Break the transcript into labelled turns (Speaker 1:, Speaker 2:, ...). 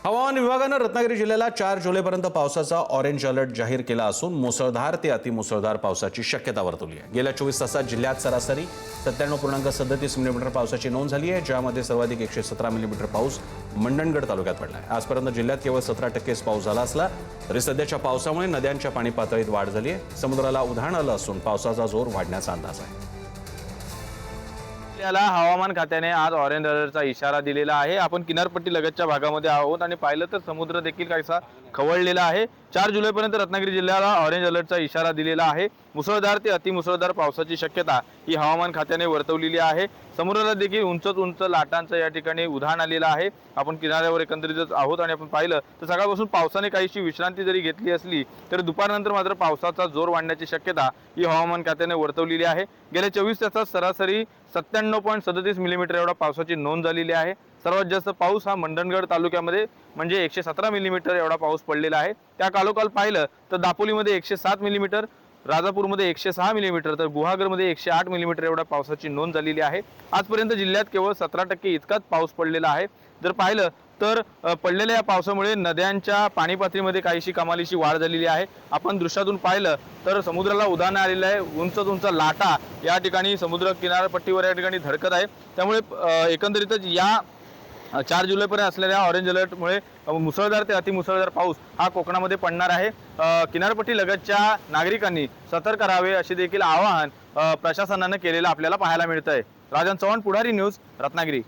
Speaker 1: हवामान विभागानं रत्नागिरी जिल्ह्याला 4 जुलैपर्यंत पावसाचा ऑरेंज अलर्ट जाहीर केला असून मुसळधार ते अतिमुसळधार पावसाची शक्यता वर्तवली आहे। गेल्या 24 तासात जिल्ह्यात सरासरी 97.37 मिलीमीटर पावसाची नोंद झाली आहे, ज्यामध्ये सर्वाधिक 117 मिलीमीटर पाऊस मंडणगड तालुक्यात पडला आहे। आजपर्यंत जिल्ह्यात केवळ 17% पाऊस झाला असला तरी सध्याच्या पावसामुळे नद्यांच्या पाणी पातळीत वाढ झाली आहे। समुद्राला उधाण आलं असून पावसाचा जोर वाढण्याचा अंदाज आहे।
Speaker 2: जिल्ह्याला हवामान खात्याने आज ऑरेंज अलर्टचा इशारा दिलेला आहे। आपण किनारपट्टी लगतच्या भागामध्ये आहोत आणि पाहिलं तर समुद्र देखील काहीसा खवळलेला आहे। 4 जुलैपर्यंत रत्नागिरी जिल्ह्याला ऑरेंज अलर्टचा इशारा दिलेला आहे। मुसळधार ते अतिमुसळधार पावसाची शक्यता ही हवामान खात्याने वर्तवलेली आहे। समुद्राला देखील उंच लाटांचं या ठिकाणी उधाण आलेलं आहे। आपण किनाऱ्यावर एकंदरीतच आहोत आणि आपण पाहिलं तर सकाळपासून पावसाने काहीशी विश्रांती जरी घेतली असली तरी दुपारनंतर मात्र पावसाचा जोर वाढण्याची शक्यता ही हवामान खात्याने वर्तवलेली आहे। गेल्या 24 तासात सरासरी 97.37 मिलीमीटर एवढा पावसाची नोंद झालेली आहे। सर्वात जास्त पाऊस हा मंडणगड तालुक्यामध्ये म्हणजे 117 मिलीमीटर एवढा पाऊस पडलेला आहे। त्या कालोकाल पाहिलं तर दापोलीमध्ये 107 मिलीमीटर, राजापूरमध्ये 106 मिलीमीटर तर गुहागरमध्ये 108 मिलीमीटर एवढा पावसाची नोंद झालेली आहे। आजपर्यंत जिल्ह्यात केवळ 17% इतकाच पाऊस पडलेला आहे। जर पाहिलं तर पडलेल्या या पावसामुळे नद्यांच्या पाणी पातळीमध्ये काहीशी कमालीची वाढ झालेली आहे। आपण दृश्यातून पाहिलं तर समुद्राला उधाण आलेलं आहे। उंच लाटा या ठिकाणी समुद्र किनारपट्टीवर या ठिकाणी धडकत आहे। त्यामुळे एकंदरीतच या 4 जुलैपर्यंत असलेल्या ऑरेंज अलर्टमुळे मुसळधार ते अतिमुसळधार पाऊस हा कोकणामध्ये पडणार आहे। किनारपट्टी लगतच्या नागरिकांनी सतर्क राहावे असे देखील आवाहन प्रशासनाने केलेलं आपल्याला पाहायला मिळतंय। राजन चव्हाण, पुढारी न्यूज, रत्नागिरी।